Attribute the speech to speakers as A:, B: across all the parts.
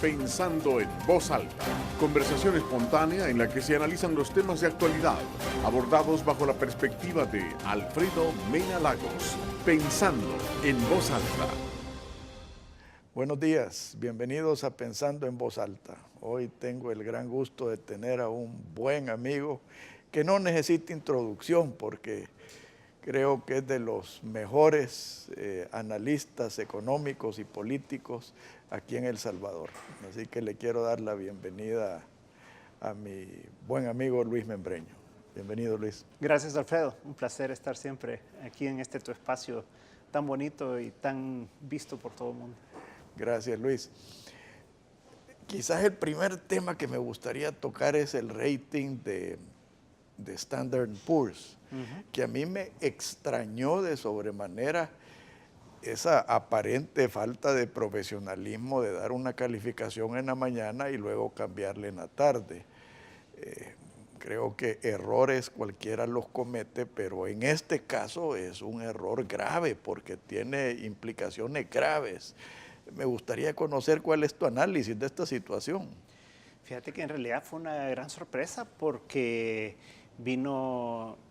A: Pensando en Voz Alta, conversación espontánea en la que se analizan los temas de actualidad, abordados bajo la perspectiva de Alfredo Mena Lagos. Pensando en Voz Alta.
B: Buenos días, bienvenidos a Pensando en Voz Alta. Hoy tengo el gran gusto de tener a un buen amigo que no necesita introducción porque creo que es de los mejores analistas económicos y políticos aquí en El Salvador. Así que le quiero dar la bienvenida a mi buen amigo Luis Membreño. Bienvenido, Luis.
C: Gracias, Alfredo. Un placer estar siempre aquí en tu espacio tan bonito y tan visto por todo el mundo.
B: Gracias, Luis. Quizás el primer tema que me gustaría tocar es el rating de Standard & Poor's, que a mí me extrañó de sobremanera esa aparente falta de profesionalismo de dar una calificación en la mañana y luego cambiarle en la tarde. Creo que errores cualquiera los comete, pero en este caso es un error grave porque tiene implicaciones graves. Me gustaría conocer cuál es tu análisis de esta situación.
C: Fíjate que en realidad fue una gran sorpresa porque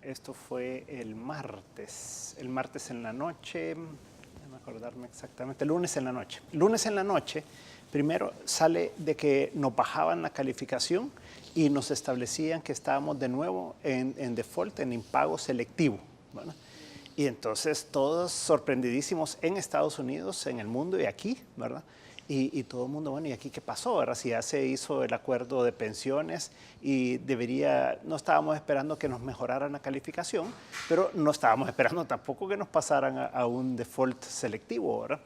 C: esto fue el martes en la noche, déjame acordarme exactamente, el lunes en la noche. El lunes en la noche, primero sale de que nos bajaban la calificación y nos establecían que estábamos de nuevo en default, en impago selectivo, ¿verdad? Y entonces todos sorprendidísimos en Estados Unidos, en el mundo y aquí, ¿verdad? Y todo el mundo, bueno, ¿y aquí qué pasó? ¿Verdad? Si ya se hizo el acuerdo de pensiones y no estábamos esperando que nos mejoraran la calificación, pero no estábamos esperando tampoco que nos pasaran a un default selectivo, ¿verdad?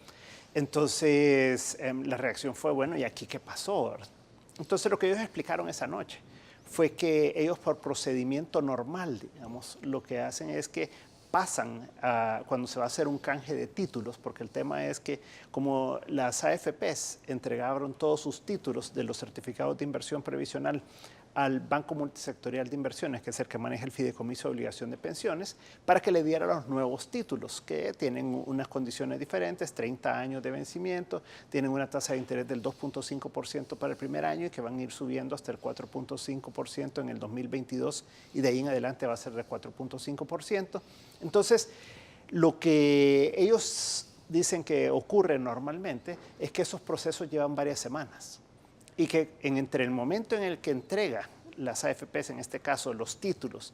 C: Entonces la reacción fue, bueno, ¿y aquí qué pasó? ¿Verdad? Entonces lo que ellos explicaron esa noche fue que ellos por procedimiento normal, digamos, lo que hacen es que pasan cuando se va a hacer un canje de títulos, porque el tema es que como las AFPs entregaron todos sus títulos de los certificados de inversión previsional al Banco Multisectorial de Inversiones, que es el que maneja el fideicomiso de obligación de pensiones, para que le diera los nuevos títulos, que tienen unas condiciones diferentes, 30 años de vencimiento, tienen una tasa de interés del 2.5% para el primer año y que van a ir subiendo hasta el 4.5% en el 2022 y de ahí en adelante va a ser de 4.5%. Entonces, lo que ellos dicen que ocurre normalmente es que esos procesos llevan varias semanas. Y que entre el momento en el que entrega las AFPs, en este caso los títulos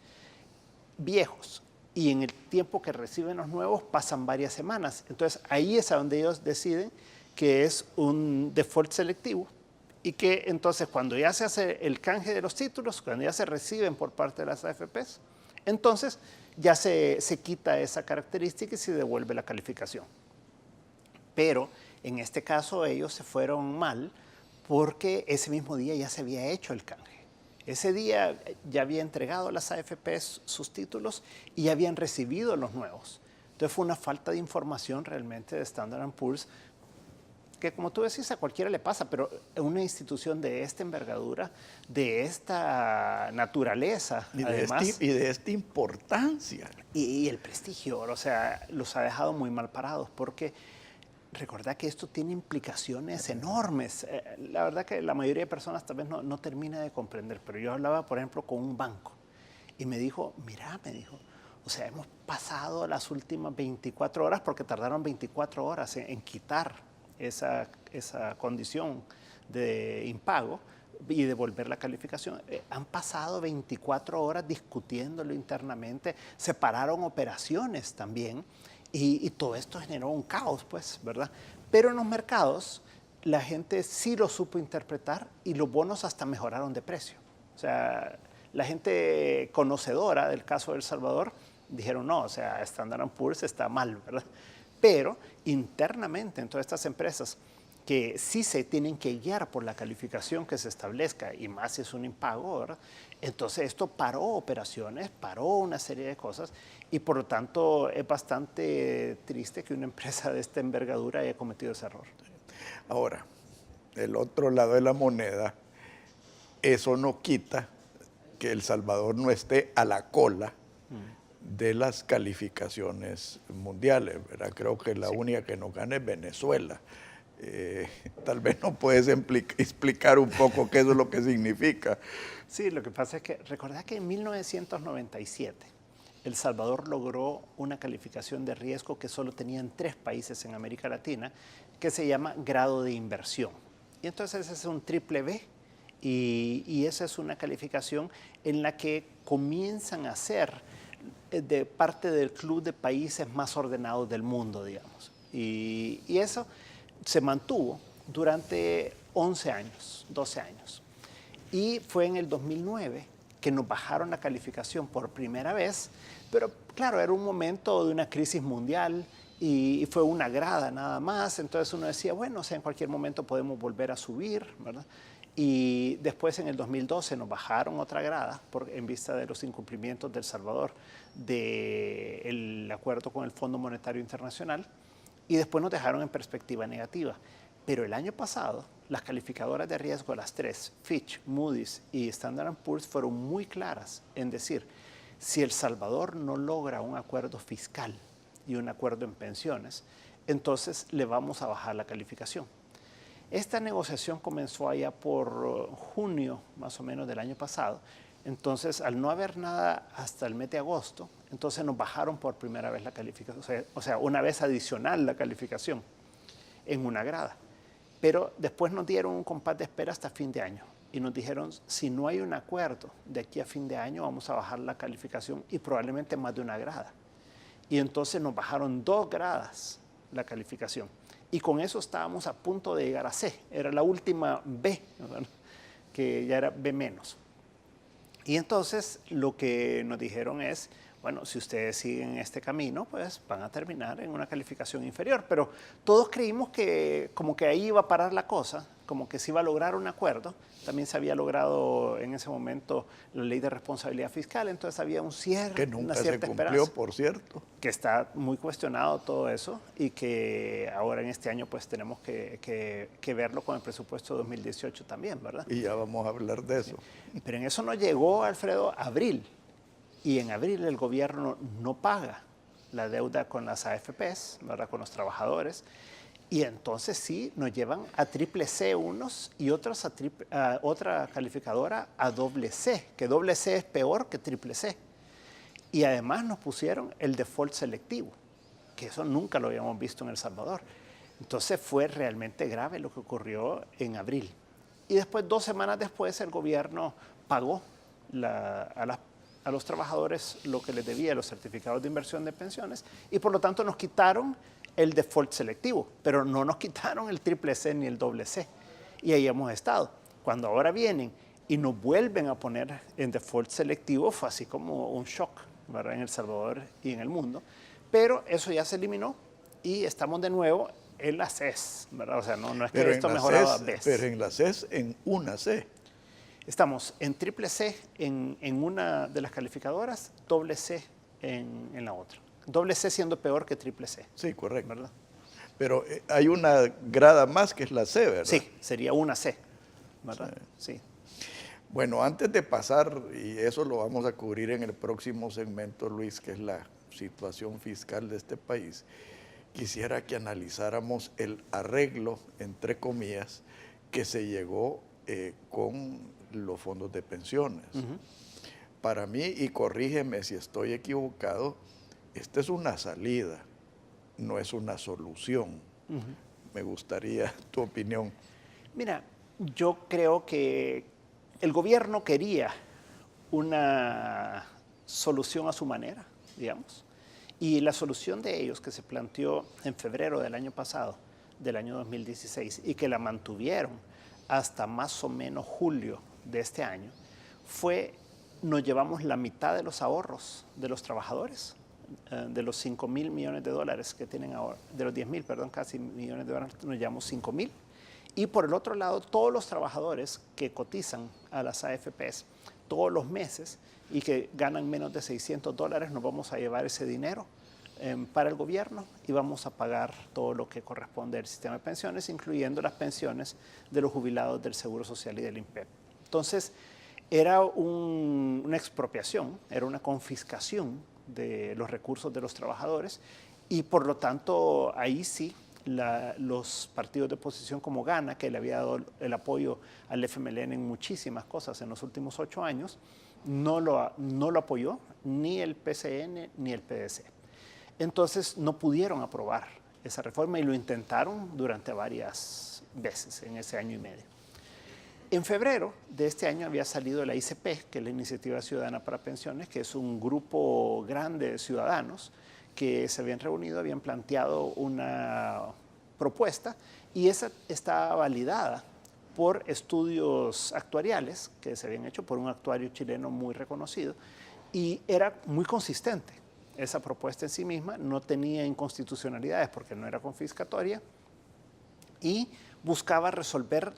C: viejos, y en el tiempo que reciben los nuevos, pasan varias semanas. Entonces ahí es a donde ellos deciden que es un default selectivo y que entonces cuando ya se hace el canje de los títulos, cuando ya se reciben por parte de las AFPs, entonces ya se quita esa característica y se devuelve la calificación. Pero en este caso ellos se fueron mal, porque ese mismo día ya se había hecho el canje. Ese día ya había entregado a las AFPs sus títulos y ya habían recibido los nuevos. Entonces fue una falta de información realmente de Standard & Poor's, que como tú decís a cualquiera le pasa, pero una institución de esta envergadura, de esta naturaleza,
B: Y
C: además,
B: de esta importancia.
C: y el prestigio, o sea, los ha dejado muy mal parados, porque recordad que esto tiene implicaciones enormes. La verdad que la mayoría de personas tal vez no termina de comprender, pero yo hablaba, por ejemplo, con un banco y me dijo, mira, o sea, hemos pasado las últimas 24 horas, porque tardaron 24 horas en quitar esa condición de impago y devolver la calificación. Han pasado 24 horas discutiéndolo internamente, separaron operaciones también. Y todo esto generó un caos, pues, ¿verdad? Pero en los mercados la gente sí lo supo interpretar y los bonos hasta mejoraron de precio. O sea, la gente conocedora del caso de El Salvador dijeron, no, o sea, Standard & Poor's está mal, ¿verdad? Pero internamente en todas estas empresas que sí se tienen que guiar por la calificación que se establezca, y más si es un impago, ¿verdad? Entonces esto paró operaciones, paró una serie de cosas, y por lo tanto es bastante triste que una empresa de esta envergadura haya cometido ese error.
B: Ahora, el otro lado de la moneda, eso no quita que El Salvador no esté a la cola de las calificaciones mundiales, ¿verdad? Creo que la única que nos gana es Venezuela. Tal vez no puedes explicar un poco qué es lo que significa.
C: Sí, lo que pasa es que recordad que en 1997 El Salvador logró una calificación de riesgo que solo tenían 3 países en América Latina, que se llama grado de inversión. Y entonces es un triple B, y esa es una calificación en la que comienzan a ser de parte del club de países más ordenados del mundo, digamos. Y eso se mantuvo durante 11 años, 12 años. Y fue en el 2009 que nos bajaron la calificación por primera vez, pero claro, era un momento de una crisis mundial y fue una grada nada más, entonces uno decía, bueno, o sea, en cualquier momento podemos volver a subir, ¿verdad? Y después en el 2012 nos bajaron otra grada en vista de los incumplimientos de El Salvador del acuerdo con el Fondo Monetario Internacional, y después nos dejaron en perspectiva negativa. Pero el año pasado, las calificadoras de riesgo, las 3, Fitch, Moody's y Standard & Poor's, fueron muy claras en decir, si El Salvador no logra un acuerdo fiscal y un acuerdo en pensiones, entonces le vamos a bajar la calificación. Esta negociación comenzó allá por junio, más o menos, del año pasado. Entonces, al no haber nada hasta el mes de agosto, entonces nos bajaron por primera vez la calificación, o sea, una vez adicional la calificación en una grada. Pero después nos dieron un compás de espera hasta fin de año y nos dijeron, si no hay un acuerdo de aquí a fin de año, vamos a bajar la calificación y probablemente más de una grada. Y entonces nos bajaron 2 gradas la calificación. Y con eso estábamos a punto de llegar a C. Era la última B, ¿verdad? Que ya era B menos. Y entonces lo que nos dijeron es, bueno, si ustedes siguen este camino, pues van a terminar en una calificación inferior. Pero todos creímos que como que ahí iba a parar la cosa, como que se iba a lograr un acuerdo. También se había logrado en ese momento la ley de responsabilidad fiscal, entonces había un cierre,
B: que nunca
C: una
B: se
C: cierta
B: cumplió,
C: esperanza.
B: por cierto.
C: Que está muy cuestionado todo eso y que ahora en este año pues tenemos que verlo con el presupuesto de 2018 también, ¿verdad?
B: Y ya vamos a hablar de eso.
C: Sí. Pero en eso nos llegó, Alfredo, abril. Y en abril el gobierno no paga la deuda con las AFPs, ¿verdad? Con los trabajadores. Y entonces sí, nos llevan a triple C unos y otros a otra calificadora a doble C, que doble C es peor que triple C. Y además nos pusieron el default selectivo, que eso nunca lo habíamos visto en El Salvador. Entonces fue realmente grave lo que ocurrió en abril. Y después, 2 semanas después, el gobierno pagó a los trabajadores lo que les debía, los certificados de inversión de pensiones, y por lo tanto nos quitaron el default selectivo, pero no nos quitaron el triple C ni el doble C. Y ahí hemos estado. Cuando ahora vienen y nos vuelven a poner en default selectivo, fue así como un shock, ¿verdad? En El Salvador y en el mundo. Pero eso ya se eliminó y estamos de nuevo en la CES, ¿verdad? O sea, no es que
B: Pero
C: esto mejoraba a
B: CES, pero en la CES, en una C.
C: Estamos en triple C en una de las calificadoras, doble C en la otra. Doble C siendo peor que triple C.
B: Sí, correcto.
C: ¿Verdad?
B: Pero hay una grada más que es la C, ¿verdad?
C: Sí, sería una C, ¿verdad? Sí.
B: Bueno, antes de pasar, y eso lo vamos a cubrir en el próximo segmento, Luis, que es la situación fiscal de este país, quisiera que analizáramos el arreglo, entre comillas, que se llegó con los fondos de pensiones. Para mí, y corrígeme si estoy equivocado, esta es una salida, no es una solución. Me gustaría tu opinión.
C: Mira, yo creo que el gobierno quería una solución a su manera, digamos, y la solución de ellos que se planteó en febrero del año pasado, del año 2016, y que la mantuvieron hasta más o menos julio de este año, fue, nos llevamos la mitad de los ahorros de los trabajadores, de los 5.000 millones de dólares que tienen ahora, de los 10.000, perdón, casi millones de dólares, nos llevamos 5.000. Y por el otro lado, todos los trabajadores que cotizan a las AFPs todos los meses y que ganan menos de $600, nos vamos a llevar ese dinero para el gobierno y vamos a pagar todo lo que corresponde al sistema de pensiones, incluyendo las pensiones de los jubilados del Seguro Social y del INPEP. Entonces, era una expropiación, era una confiscación de los recursos de los trabajadores y por lo tanto ahí sí los partidos de oposición como Ghana, que le había dado el apoyo al FMLN en muchísimas cosas en los últimos 8 años, no lo apoyó ni el PCN ni el PDC. Entonces no pudieron aprobar esa reforma y lo intentaron durante varias veces en ese año y medio. En febrero de este año había salido la ICP, que es la Iniciativa Ciudadana para Pensiones, que es un grupo grande de ciudadanos que se habían reunido, habían planteado una propuesta y esa está validada por estudios actuariales que se habían hecho por un actuario chileno muy reconocido y era muy consistente. Esa propuesta en sí misma no tenía inconstitucionalidades porque no era confiscatoria y buscaba resolver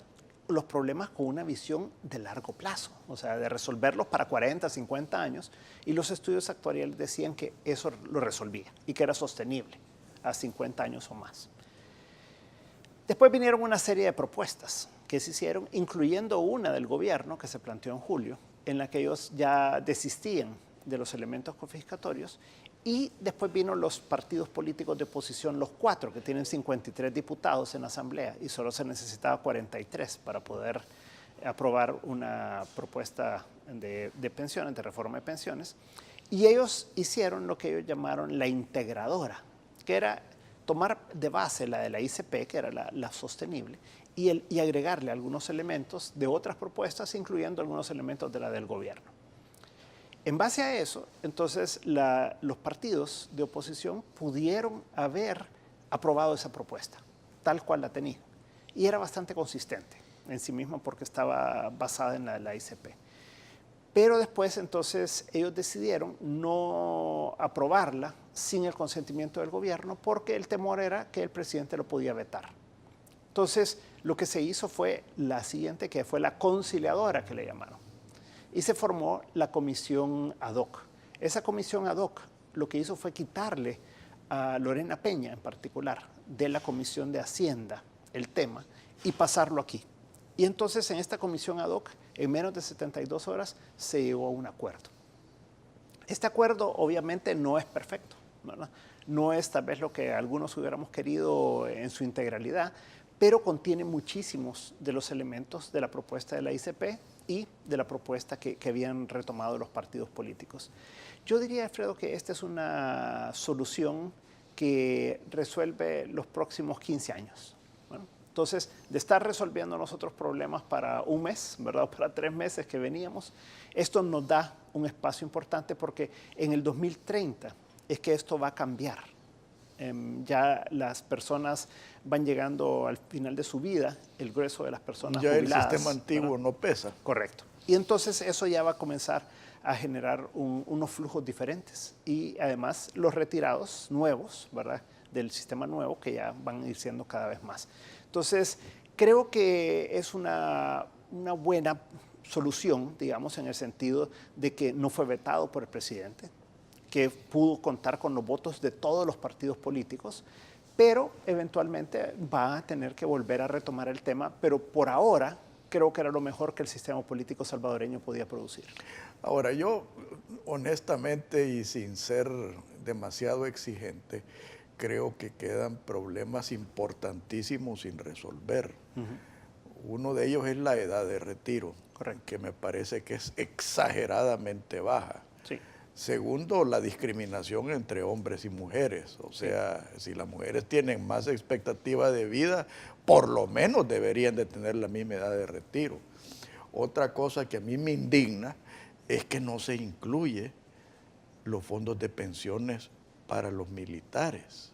C: los problemas con una visión de largo plazo, o sea, de resolverlos para 40, 50 años, y los estudios actuariales decían que eso lo resolvía y que era sostenible a 50 años o más. Después vinieron una serie de propuestas que se hicieron, incluyendo una del gobierno que se planteó en julio, en la que ellos ya desistían de los elementos confiscatorios, y después vino los partidos políticos de oposición, los 4, que tienen 53 diputados en la Asamblea, y solo se necesitaba 43 para poder aprobar una propuesta de pensiones, de reforma de pensiones. Y ellos hicieron lo que ellos llamaron la integradora, que era tomar de base la de la ICP, que era la sostenible, y agregarle algunos elementos de otras propuestas, incluyendo algunos elementos de la del gobierno. En base a eso, entonces, los partidos de oposición pudieron haber aprobado esa propuesta, tal cual la tenía. Y era bastante consistente en sí misma porque estaba basada en la ICP. Pero después, entonces, ellos decidieron no aprobarla sin el consentimiento del gobierno porque el temor era que el presidente lo podía vetar. Entonces, lo que se hizo fue la siguiente, que fue la conciliadora, que le llamaron. Y se formó la comisión ad hoc. Esa comisión ad hoc lo que hizo fue quitarle a Lorena Peña en particular de la Comisión de Hacienda el tema y pasarlo aquí. Y entonces en esta comisión ad hoc, en menos de 72 horas, se llegó a un acuerdo. Este acuerdo obviamente no es perfecto, ¿verdad? No es tal vez lo que algunos hubiéramos querido en su integralidad, pero contiene muchísimos de los elementos de la propuesta de la ICP y de la propuesta que habían retomado los partidos políticos. Yo diría, Alfredo, que esta es una solución que resuelve los próximos 15 años. Bueno, entonces, de estar resolviendo nosotros problemas para un mes, ¿verdad? Para 3 meses que veníamos, esto nos da un espacio importante porque en el 2030 es que esto va a cambiar. Ya las personas van llegando al final de su vida, el grueso de las personas
B: ya
C: jubiladas.
B: El sistema antiguo, ¿verdad? No pesa.
C: Correcto. Y entonces eso ya va a comenzar a generar unos flujos diferentes. Y además los retirados nuevos, ¿verdad? Del sistema nuevo, que ya van a ir siendo cada vez más. Entonces, creo que es una buena solución, digamos, en el sentido de que no fue vetado por el presidente, que pudo contar con los votos de todos los partidos políticos, pero eventualmente va a tener que volver a retomar el tema, pero por ahora creo que era lo mejor que el sistema político salvadoreño podía producir.
B: Ahora, yo honestamente y sin ser demasiado exigente, creo que quedan problemas importantísimos sin resolver. Uno de ellos es la edad de retiro,
C: correcto,
B: que me parece que es exageradamente baja.
C: Sí.
B: Segundo, la discriminación entre hombres y mujeres. O sea, si las mujeres tienen más expectativa de vida, por lo menos deberían de tener la misma edad de retiro. Otra cosa que a mí me indigna es que no se incluye los fondos de pensiones para los militares,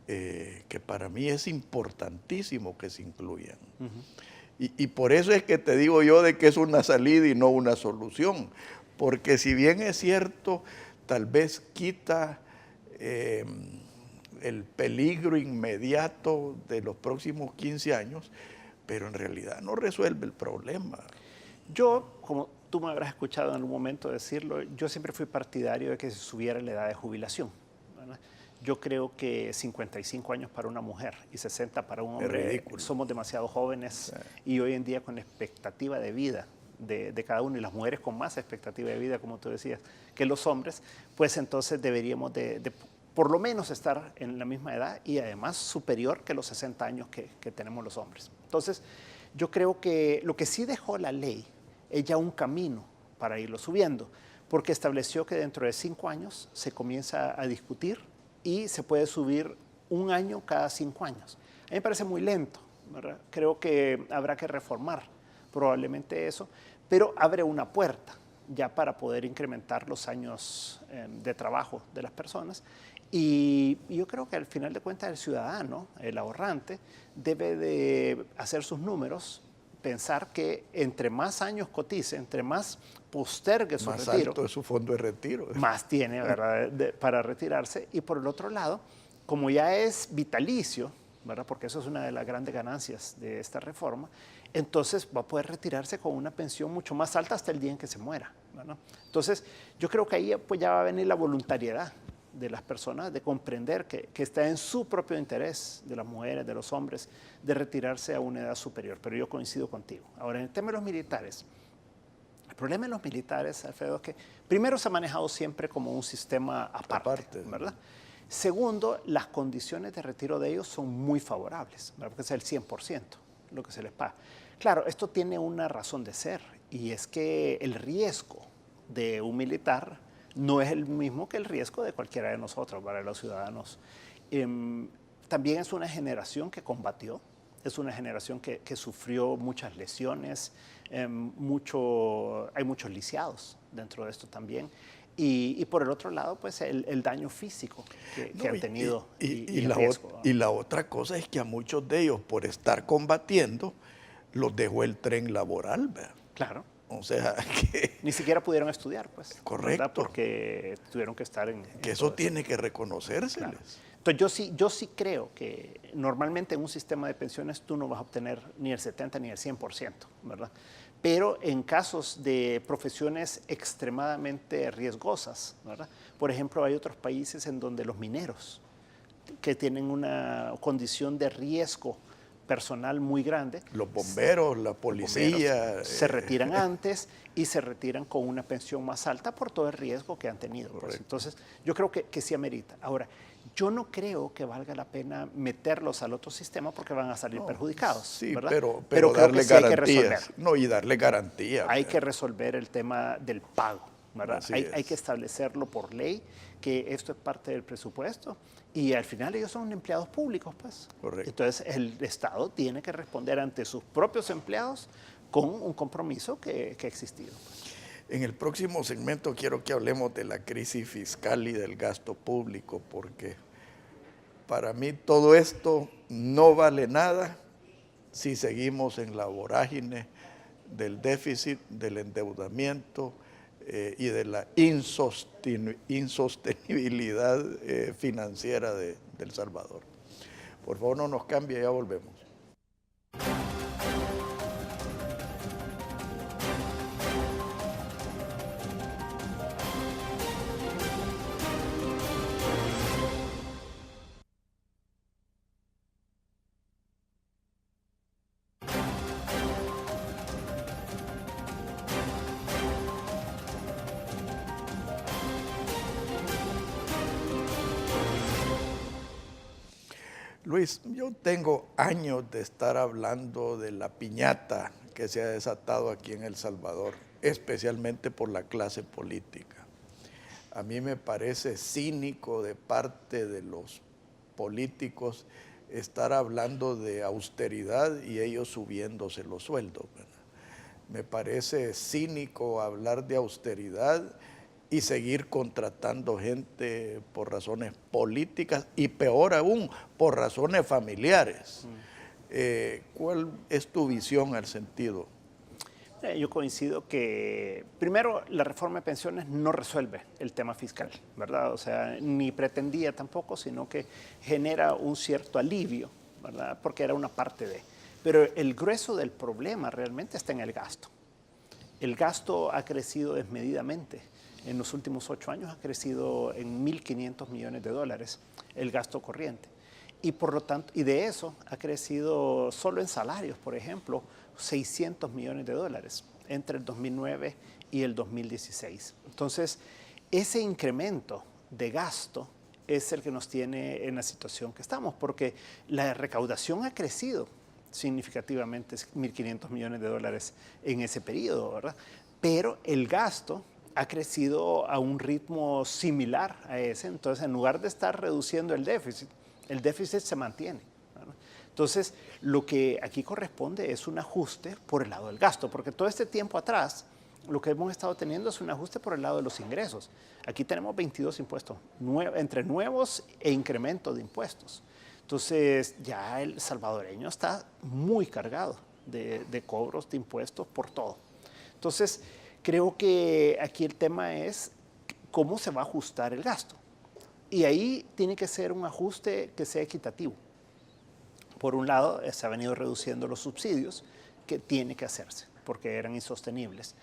B: que para mí es importantísimo que se incluyan. Y por eso es que te digo yo de que es una salida y no una solución. Porque si bien es cierto, tal vez quita el peligro inmediato de los próximos 15 años, pero en realidad no resuelve el problema.
C: Yo, como tú me habrás escuchado en algún momento decirlo, yo siempre fui partidario de que se subiera la edad de jubilación, ¿verdad? Yo creo que 55 años para una mujer y 60 para un hombre, somos demasiado jóvenes, y hoy en día con expectativa de vida de cada uno, y las mujeres con más expectativa de vida, como tú decías, que los hombres, pues entonces deberíamos de por lo menos estar en la misma edad y además superior que los 60 años que tenemos los hombres. Entonces, yo creo que lo que sí dejó la ley es ya un camino para irlo subiendo, porque estableció que dentro de 5 años se comienza a discutir y se puede subir un año cada 5 años. A mí me parece muy lento, ¿verdad? Creo que habrá que reformar probablemente eso, pero abre una puerta ya para poder incrementar los años de trabajo de las personas. Y yo creo que al final de cuentas el ciudadano, el ahorrante, debe de hacer sus números, pensar que entre más años cotice, entre más postergue su retiro,
B: más alto es su fondo de retiro.
C: más tiene, ¿verdad?, para retirarse. Y por el otro lado, como ya es vitalicio, ¿verdad?, porque eso es una de las grandes ganancias de esta reforma, entonces va a poder retirarse con una pensión mucho más alta hasta el día en que se muera, ¿verdad? Entonces, yo creo que ahí pues ya va a venir la voluntariedad de las personas de comprender que está en su propio interés, de las mujeres, de los hombres, de retirarse a una edad superior. Pero yo coincido contigo. Ahora, en el tema de los militares, el problema de los militares, Alfredo, es que primero se ha manejado siempre como un sistema aparte, ¿verdad? Segundo, las condiciones de retiro de ellos son muy favorables, ¿verdad?, porque es el 100% lo que se les paga. Claro, esto tiene una razón de ser, y es que el riesgo de un militar no es el mismo que el riesgo de cualquiera de nosotros, para los ciudadanos. También es una generación que combatió, es una generación que sufrió muchas lesiones, hay muchos lisiados dentro de esto también. Y por el otro lado, pues el daño físico que han tenido y el riesgo.
B: Y la otra cosa es que a muchos de ellos, por estar combatiendo, los dejó el tren laboral, ¿verdad?
C: Claro.
B: O sea, que...
C: Ni siquiera pudieron estudiar, pues.
B: Correcto.
C: ¿Verdad? Porque tuvieron que estar en
B: que eso tiene que reconocérseles.
C: Claro. Entonces, yo sí creo que normalmente en un sistema de pensiones tú no vas a obtener ni el 70 ni el 100%, ¿verdad? Pero en casos de profesiones extremadamente riesgosas, ¿verdad? Por ejemplo, hay otros países en donde los mineros, que tienen una condición de riesgo personal muy grande.
B: Los bomberos, la policía.
C: Se retiran antes y se retiran con una pensión más alta por todo el riesgo que han tenido. Pues. Entonces, yo creo que sí amerita. Ahora, yo no creo que valga la pena meterlos al otro sistema porque van a salir perjudicados.
B: Sí,
C: ¿verdad?
B: pero
C: creo
B: darle
C: que sí hay que
B: garantías.
C: resolver.
B: No, y darle garantías.
C: Hay que resolver el tema del pago, ¿verdad? Hay que establecerlo por ley, que esto es parte del presupuesto, y al final ellos son empleados públicos, pues.
B: Correcto.
C: Entonces el Estado tiene que responder ante sus propios empleados con un compromiso que ha existido. Pues.
B: En el próximo segmento quiero que hablemos de la crisis fiscal y del gasto público, porque para mí todo esto no vale nada si seguimos en la vorágine del déficit, del endeudamiento y de la insostenibilidad financiera de El Salvador. Por favor, no nos cambie, ya volvemos. Luis, yo tengo años de estar hablando de la piñata que se ha desatado aquí en El Salvador, especialmente por la clase política. A mí me parece cínico de parte de los políticos estar hablando de austeridad y ellos subiéndose los sueldos, ¿verdad? Me parece cínico hablar de austeridad y seguir contratando gente por razones políticas y peor aún, por razones familiares. ¿Cuál es tu visión al sentido?
C: Yo coincido que, primero, la reforma de pensiones no resuelve el tema fiscal, ¿verdad? O sea, ni pretendía tampoco, sino que genera un cierto alivio, ¿verdad? Porque era una parte de... Pero el grueso del problema realmente está en el gasto. El gasto ha crecido desmedidamente. En los últimos 8 años ha crecido en 1.500 millones de dólares el gasto corriente. Y por lo tanto, y de eso ha crecido solo en salarios, por ejemplo, 600 millones de dólares entre el 2009 y el 2016. Entonces, ese incremento de gasto es el que nos tiene en la situación que estamos, porque la recaudación ha crecido significativamente, 1.500 millones de dólares en ese periodo, ¿verdad? Pero el gasto ha crecido a un ritmo similar a ese, entonces en lugar de estar reduciendo el déficit se mantiene, ¿verdad? Entonces, lo que aquí corresponde es un ajuste por el lado del gasto, porque todo este tiempo atrás lo que hemos estado teniendo es un ajuste por el lado de los ingresos. Aquí tenemos 22 impuestos, entre nuevos e incremento de impuestos. Entonces, ya el salvadoreño está muy cargado de cobros de impuestos por todo. Entonces, creo que aquí el tema es cómo se va a ajustar el gasto. Y ahí tiene que ser un ajuste que sea equitativo. Por un lado, se han venido reduciendo los subsidios, que tiene que hacerse, porque eran insostenibles.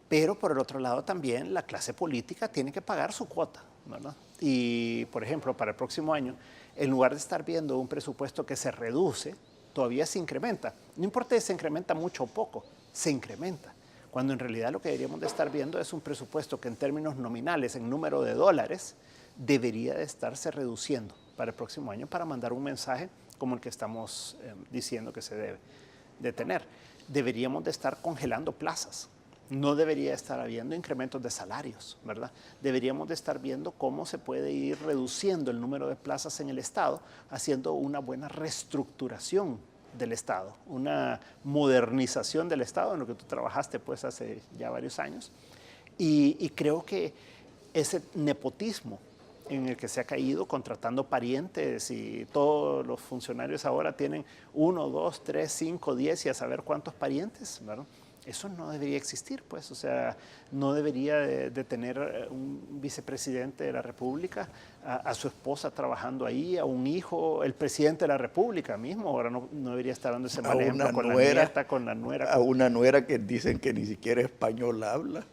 C: Pero por el otro lado también la clase política tiene que pagar su cuota, ¿verdad? Y, por ejemplo, para el próximo año, en lugar de estar viendo un presupuesto que se reduce, todavía se incrementa. No importa si se incrementa mucho o poco, se incrementa. Cuando en realidad lo que deberíamos de estar viendo es un presupuesto que en términos nominales, en número de dólares, debería de estarse reduciendo para el próximo año para mandar un mensaje como el que estamos diciendo que se debe de tener. Deberíamos de estar congelando plazas. No debería estar habiendo incrementos de salarios, ¿verdad? Deberíamos de estar viendo cómo se puede ir reduciendo el número de plazas en el Estado, haciendo una buena reestructuración del Estado, una modernización del Estado, en lo que tú trabajaste pues hace ya varios años. Y creo que ese nepotismo en el que se ha caído contratando parientes y todos los funcionarios ahora tienen 1, 2, 3, 5, 10 y a saber cuántos parientes, ¿verdad? Eso no debería existir, pues, o sea, no debería de tener un vicepresidente de la República, a su esposa trabajando ahí, a un hijo, el presidente de la República mismo, ahora no debería estar dando ese mal ejemplo con la nieta, con la nuera.
B: A una nuera que dicen que ni siquiera español habla.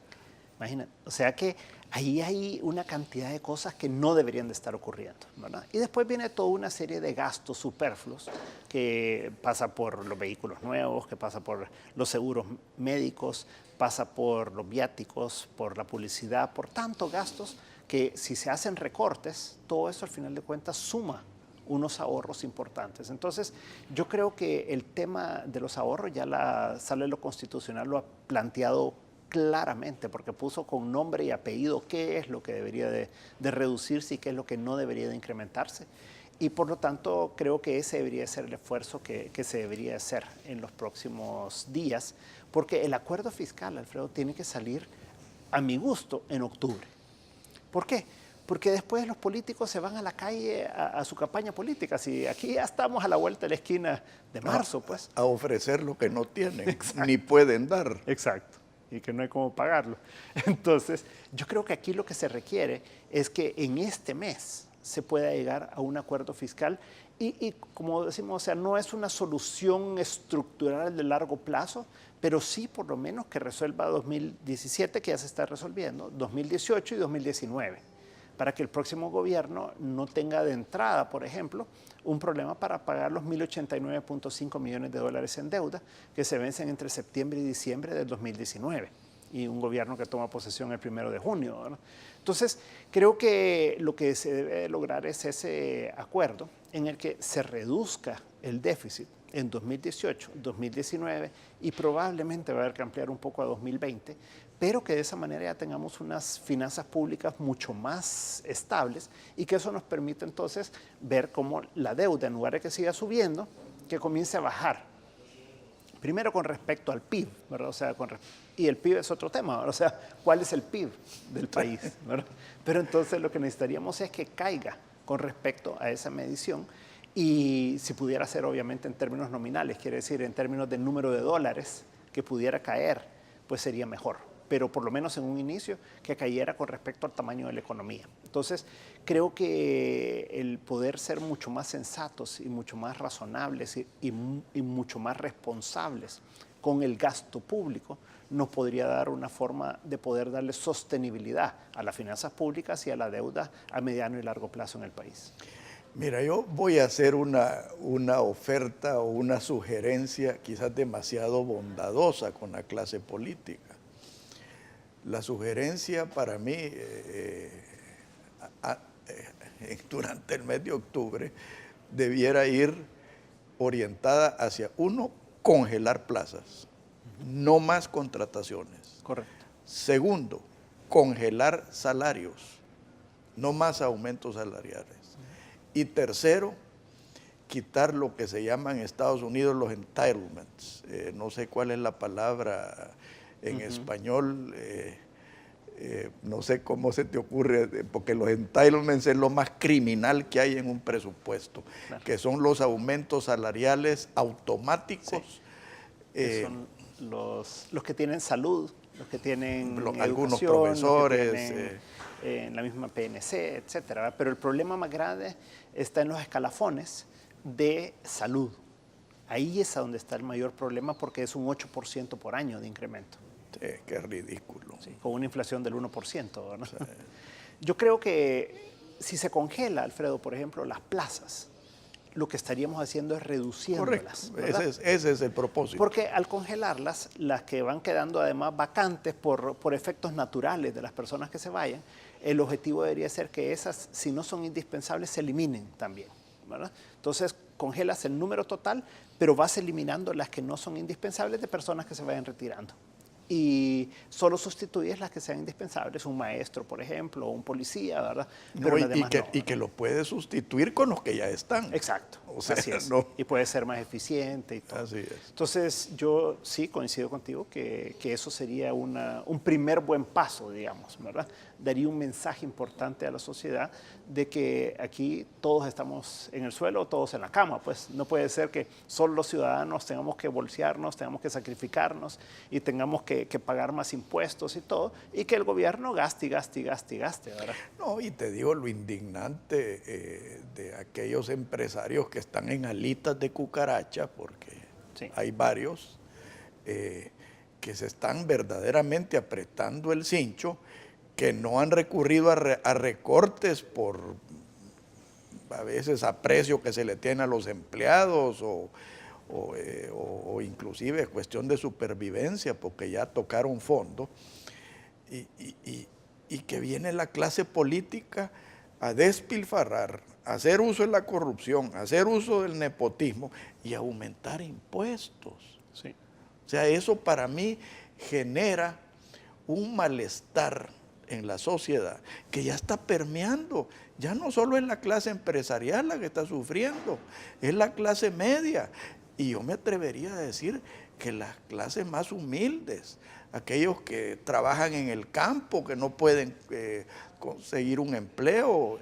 C: Imagínate, o sea que ahí hay una cantidad de cosas que no deberían de estar ocurriendo, ¿verdad? Y después viene toda una serie de gastos superfluos que pasa por los vehículos nuevos, que pasa por los seguros médicos, pasa por los viáticos, por la publicidad, por tantos gastos que si se hacen recortes, todo eso al final de cuentas suma unos ahorros importantes. Entonces, yo creo que el tema de los ahorros ya la Sala de lo Constitucional lo ha planteado claramente, porque puso con nombre y apellido qué es lo que debería de reducirse y qué es lo que no debería de incrementarse. Y por lo tanto, creo que ese debería ser el esfuerzo que se debería hacer en los próximos días, porque el acuerdo fiscal, Alfredo, tiene que salir, a mi gusto, en octubre. ¿Por qué? Porque después los políticos se van a la calle a su campaña política. Si aquí ya estamos a la vuelta de la esquina de marzo, pues.
B: A ofrecer lo que no tienen,
C: Exacto.
B: ni pueden dar.
C: Exacto. Y que no hay cómo pagarlo. Entonces, yo creo que aquí lo que se requiere es que en este mes se pueda llegar a un acuerdo fiscal y como decimos, o sea, no es una solución estructural de largo plazo, pero sí por lo menos que resuelva 2017, que ya se está resolviendo, 2018 y 2019, para que el próximo gobierno no tenga de entrada, por ejemplo, un problema para pagar los 1.089.5 millones de dólares en deuda que se vencen entre septiembre y diciembre del 2019 y un gobierno que toma posesión el 1 de junio, ¿verdad? Entonces, creo que lo que se debe lograr es ese acuerdo en el que se reduzca el déficit en 2018, 2019 y probablemente va a haber que ampliar un poco a 2020, pero que de esa manera ya tengamos unas finanzas públicas mucho más estables y que eso nos permite entonces ver cómo la deuda, en lugar de que siga subiendo, que comience a bajar. Primero con respecto al PIB, ¿verdad? O sea, y el PIB es otro tema, ¿verdad? O sea, ¿cuál es el PIB del país, ¿verdad? Pero entonces lo que necesitaríamos es que caiga con respecto a esa medición y si pudiera ser obviamente en términos nominales, quiere decir en términos del número de dólares que pudiera caer, pues sería mejor. Pero por lo menos en un inicio que cayera con respecto al tamaño de la economía. Entonces, creo que el poder ser mucho más sensatos y mucho más razonables y mucho más responsables con el gasto público nos podría dar una forma de poder darle sostenibilidad a las finanzas públicas y a la deuda a mediano y largo plazo en el país.
B: Mira, yo voy a hacer una oferta o una sugerencia quizás demasiado bondadosa con la clase política. La sugerencia para mí, durante el mes de octubre debiera ir orientada hacia, uno, congelar plazas, no más contrataciones.
C: Correcto.
B: Segundo, congelar salarios, no más aumentos salariales. Y tercero, quitar lo que se llama en Estados Unidos los entitlements. No sé cuál es la palabra en español, no sé cómo se te ocurre, porque los entitlements es lo más criminal que hay en un presupuesto, claro, que son los aumentos salariales automáticos. Sí.
C: Que son los que tienen salud, los que tienen
B: algunos profesores,
C: en la misma PNC, etcétera. Pero el problema más grande está en los escalafones de salud. Ahí es a donde está el mayor problema, porque es un 8% por año de incremento.
B: Sí, qué ridículo.
C: Sí, con una inflación del 1%, ¿verdad? Sí. Yo creo que si se congela, Alfredo, por ejemplo, las plazas, lo que estaríamos haciendo es reduciéndolas.
B: Ese es el propósito.
C: Porque al congelarlas, las que van quedando además vacantes por efectos naturales de las personas que se vayan, el objetivo debería ser que esas, si no son indispensables, se eliminen también, ¿verdad? Entonces, congelas el número total, pero vas eliminando las que no son indispensables de personas que se vayan retirando. Y solo sustituyes las que sean indispensables, un maestro, por ejemplo, o un policía, ¿verdad? Pero
B: y que lo puedes sustituir con los que ya están.
C: Exacto,
B: o sea,
C: así es.
B: No.
C: Y puede ser más eficiente y todo.
B: Así es.
C: Entonces, yo sí coincido contigo que eso sería un primer buen paso, digamos, ¿verdad? Daría un mensaje importante a la sociedad de que aquí todos estamos en el suelo, todos en la cama. Pues no puede ser que solo los ciudadanos tengamos que bolsearnos, tengamos que sacrificarnos y tengamos que pagar más impuestos y todo, y que el gobierno gaste, ¿verdad?
B: No, y te digo lo indignante de aquellos empresarios que están en alitas de cucaracha, porque sí, hay varios que se están verdaderamente apretando el cincho, que no han recurrido a recortes por a veces aprecio que se le tiene a los empleados o inclusive cuestión de supervivencia, porque ya tocaron fondo, y que viene la clase política a despilfarrar, a hacer uso de la corrupción, a hacer uso del nepotismo y a aumentar impuestos.
C: Sí.
B: O sea, eso para mí genera un malestar en la sociedad que ya está permeando. Ya no solo es la clase empresarial la que está sufriendo, es la clase media. Y yo me atrevería a decir que las clases más humildes, aquellos que trabajan en el campo, que no pueden conseguir un empleo.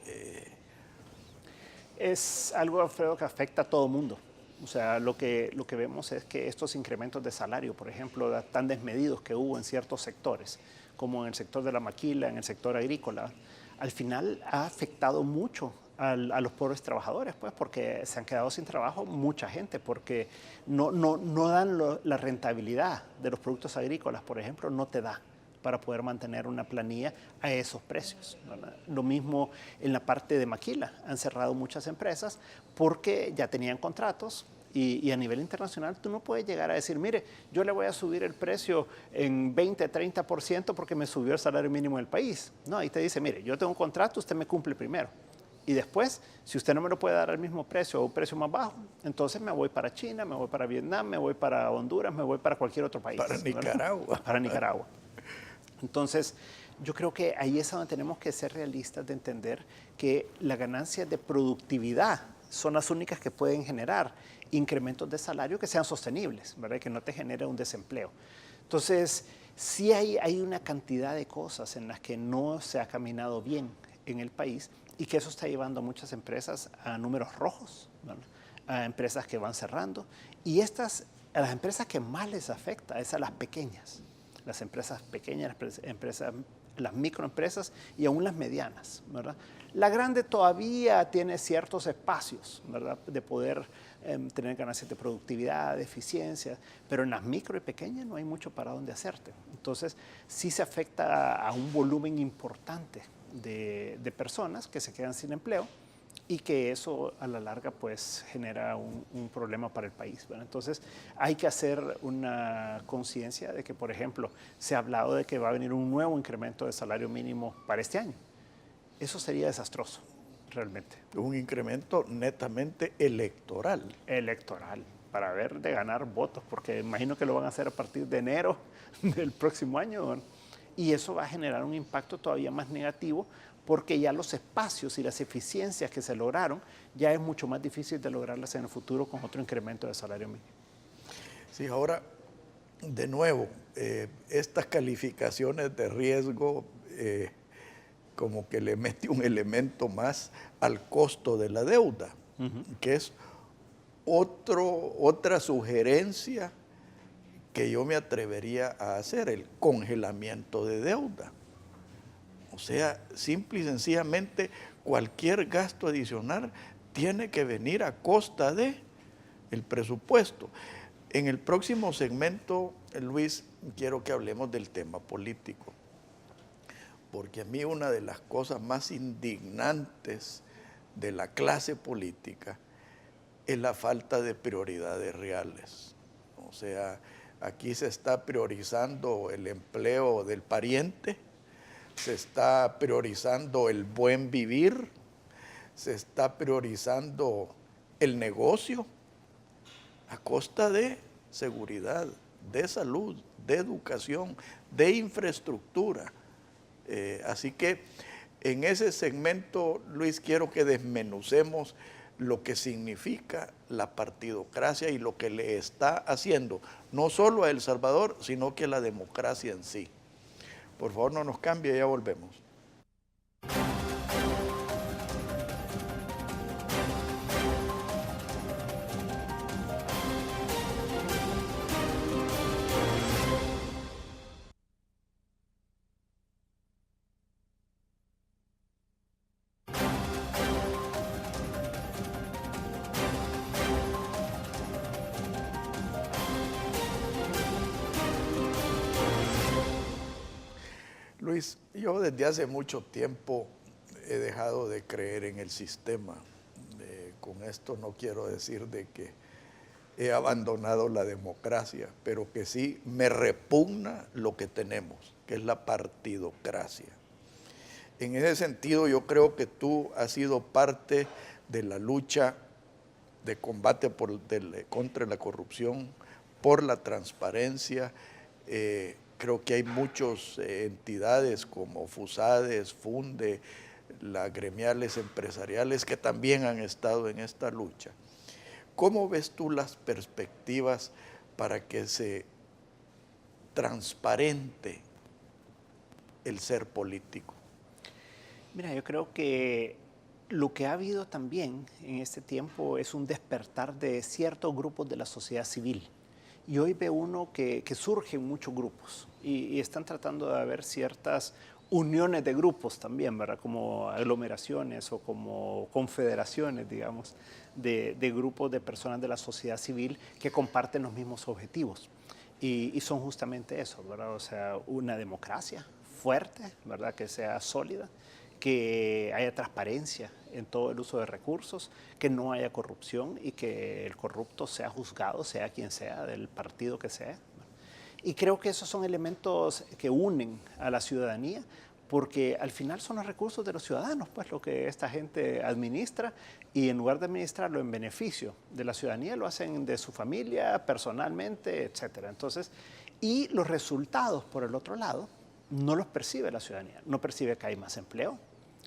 C: Es algo, Alfredo, que afecta a todo mundo. O sea, lo que vemos es que estos incrementos de salario, por ejemplo, tan desmedidos que hubo en ciertos sectores, como en el sector de la maquila, en el sector agrícola, al final ha afectado mucho a los pobres trabajadores, pues, porque se han quedado sin trabajo mucha gente, porque no dan la rentabilidad de los productos agrícolas, por ejemplo, no te da para poder mantener una planilla a esos precios, ¿verdad? Lo mismo en la parte de maquila, han cerrado muchas empresas porque ya tenían contratos. Y a nivel internacional tú no puedes llegar a decir, mire, yo le voy a subir el precio en 20, 30% porque me subió el salario mínimo del país. No, ahí te dice, mire, yo tengo un contrato, usted me cumple primero. Y después, si usted no me lo puede dar al mismo precio o un precio más bajo, entonces me voy para China, me voy para Vietnam, me voy para Honduras, me voy para cualquier otro país.
B: Para Nicaragua.
C: ¿Verdad? Para Nicaragua. Entonces, yo creo que ahí es donde tenemos que ser realistas de entender que las ganancias de productividad son las únicas que pueden generar incrementos de salario que sean sostenibles, ¿verdad? Que no te genere un desempleo. Entonces, sí hay una cantidad de cosas en las que no se ha caminado bien en el país y que eso está llevando a muchas empresas a números rojos, ¿verdad? A empresas que van cerrando. Y a las empresas que más les afecta es a las pequeñas. Las empresas pequeñas, las microempresas y aún las medianas, ¿verdad? La grande todavía tiene ciertos espacios, ¿verdad? De poder tener ganancias de productividad, de eficiencia, pero en las micro y pequeñas no hay mucho para dónde hacerte. Entonces, sí se afecta a un volumen importante de personas que se quedan sin empleo y que eso a la larga pues genera un problema para el país, ¿verdad? Entonces hay que hacer una conciencia de que, por ejemplo, se ha hablado de que va a venir un nuevo incremento de salario mínimo para este año. Eso sería desastroso. realmente.
B: Un incremento netamente electoral.
C: Electoral, para ver de ganar votos, porque imagino que lo van a hacer a partir de enero del próximo año. Y eso va a generar un impacto todavía más negativo, porque ya los espacios y las eficiencias que se lograron, ya es mucho más difícil de lograrlas en el futuro con otro incremento del salario mínimo.
B: Sí, ahora, de nuevo, estas calificaciones de riesgo como que le mete un elemento más al costo de la deuda, que es otra sugerencia que yo me atrevería a hacer, el congelamiento de deuda. O sea, simple y sencillamente cualquier gasto adicional tiene que venir a costa de el presupuesto. En el próximo segmento, Luis, quiero que hablemos del tema político, porque a mí una de las cosas más indignantes de la clase política es la falta de prioridades reales. O sea, aquí se está priorizando el empleo del pariente, se está priorizando el buen vivir, se está priorizando el negocio a costa de seguridad, de salud, de educación, de infraestructura. Así que en ese segmento, Luis, quiero que desmenucemos lo que significa la partidocracia y lo que le está haciendo, no solo a El Salvador, sino que a la democracia en sí. Por favor, no nos cambie, ya volvemos. Luis, yo desde hace mucho tiempo he dejado de creer en el sistema. Con esto no quiero decir de que he abandonado la democracia, pero que sí me repugna lo que tenemos, que es la partidocracia. En ese sentido, yo creo que tú has sido parte de la lucha de combate contra la corrupción, por la transparencia. Creo que hay muchas entidades como FUSADES, FUNDE, las gremiales empresariales que también han estado en esta lucha. ¿Cómo ves tú las perspectivas para que se transparente el ser político?
C: Mira, yo creo que lo que ha habido también en este tiempo es un despertar de ciertos grupos de la sociedad civil. Y hoy ve uno que surgen muchos grupos y están tratando de haber ciertas uniones de grupos también, ¿verdad? Como aglomeraciones o como confederaciones, digamos, de grupos de personas de la sociedad civil que comparten los mismos objetivos. Y son justamente eso, ¿verdad? O sea, una democracia fuerte, ¿verdad? Que sea sólida, que haya transparencia en todo el uso de recursos, que no haya corrupción y que el corrupto sea juzgado, sea quien sea, del partido que sea. Y creo que esos son elementos que unen a la ciudadanía, porque al final son los recursos de los ciudadanos, pues lo que esta gente administra, y en lugar de administrarlo en beneficio de la ciudadanía, lo hacen de su familia, personalmente, etcétera. Entonces, y los resultados, por el otro lado, no los percibe la ciudadanía. No percibe que hay más empleo,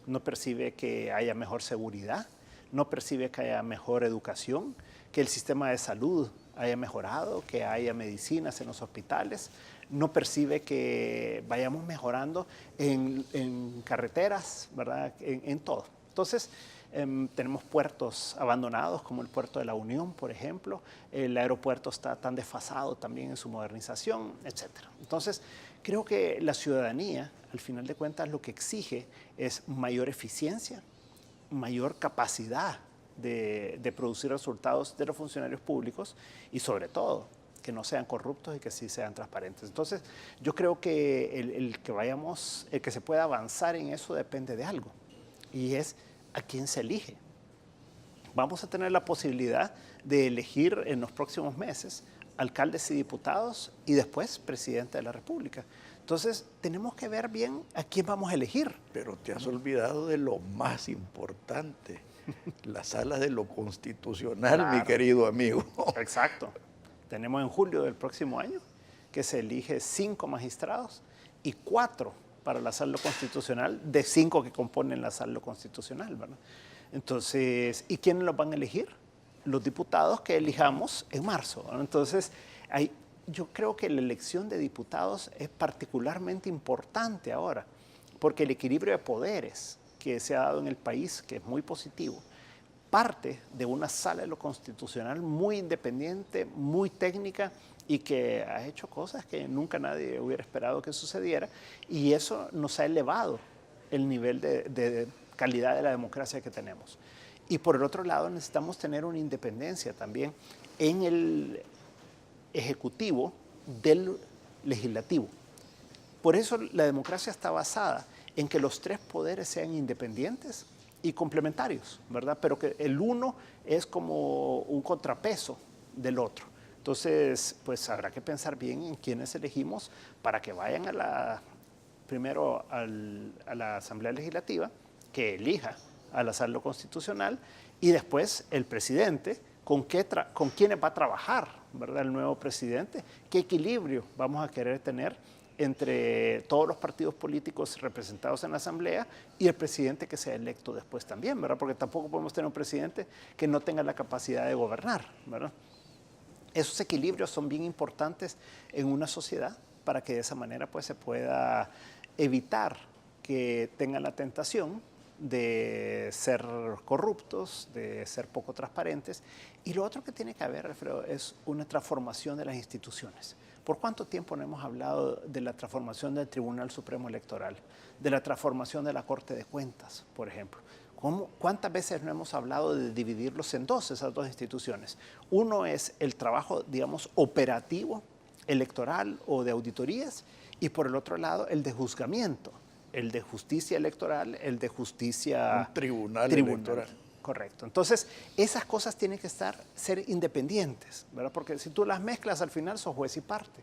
C: no percibe que haya mejor seguridad, no percibe que haya mejor educación, que el sistema de salud haya mejorado, que haya medicinas en los hospitales, no percibe que vayamos mejorando en carreteras, ¿verdad? En todo. Entonces, tenemos puertos abandonados, como el puerto de la Unión, por ejemplo. El aeropuerto está tan desfasado también en su modernización, etc. Entonces, creo que la ciudadanía, al final de cuentas, lo que exige es mayor eficiencia, mayor capacidad de producir resultados de los funcionarios públicos y, sobre todo, que no sean corruptos y que sí sean transparentes. Entonces, yo creo que el que se pueda avanzar en eso depende de algo, y es a quién se elige. Vamos a tener la posibilidad de elegir en los próximos meses alcaldes y diputados y después presidente de la República. Entonces, tenemos que ver bien a quién vamos a elegir.
B: Pero te has olvidado de lo más importante, la sala de lo constitucional,
C: Claro.
B: mi querido amigo.
C: Exacto. Tenemos en julio del próximo año que se elige 5 magistrados y 4 para la sala constitucional, de 5 que componen la sala constitucional, ¿verdad? Entonces, ¿y quiénes los van a elegir? Los diputados que elijamos en marzo, ¿verdad? Entonces, yo creo que la elección de diputados es particularmente importante ahora, porque el equilibrio de poderes que se ha dado en el país, que es muy positivo, parte de una sala de lo constitucional muy independiente, muy técnica y que ha hecho cosas que nunca nadie hubiera esperado que sucediera, y eso nos ha elevado el nivel de calidad de la democracia que tenemos. Y por el otro lado necesitamos tener una independencia también en el ejecutivo del legislativo. Por eso la democracia está basada en que los 3 poderes sean independientes y complementarios, ¿verdad? Pero que el uno es como un contrapeso del otro. Entonces, pues habrá que pensar bien en quiénes elegimos para que vayan primero a la Asamblea Legislativa, que elija a la Sala Constitucional, y después el presidente, con quiénes va a trabajar, ¿verdad? El nuevo presidente, qué equilibrio vamos a querer tener entre todos los partidos políticos representados en la Asamblea y el presidente que sea electo después también, ¿verdad? Porque tampoco podemos tener un presidente que no tenga la capacidad de gobernar, ¿verdad? Esos equilibrios son bien importantes en una sociedad para que de esa manera pues, se pueda evitar que tengan la tentación de ser corruptos, de ser poco transparentes. Y lo otro que tiene que haber, Alfredo, es una transformación de las instituciones. ¿Por cuánto tiempo no hemos hablado de la transformación del Tribunal Supremo Electoral, de la transformación de la Corte de Cuentas, por ejemplo? ¿Cuántas veces no hemos hablado de dividirlos en dos, esas dos instituciones? Uno es el trabajo, digamos, operativo, electoral o de auditorías, y por el otro lado el de juzgamiento, el de justicia electoral, el de justicia...
B: Un tribunal electoral.
C: Correcto. Entonces, esas cosas tienen que ser independientes, ¿verdad? Porque si tú las mezclas, al final sos juez y parte.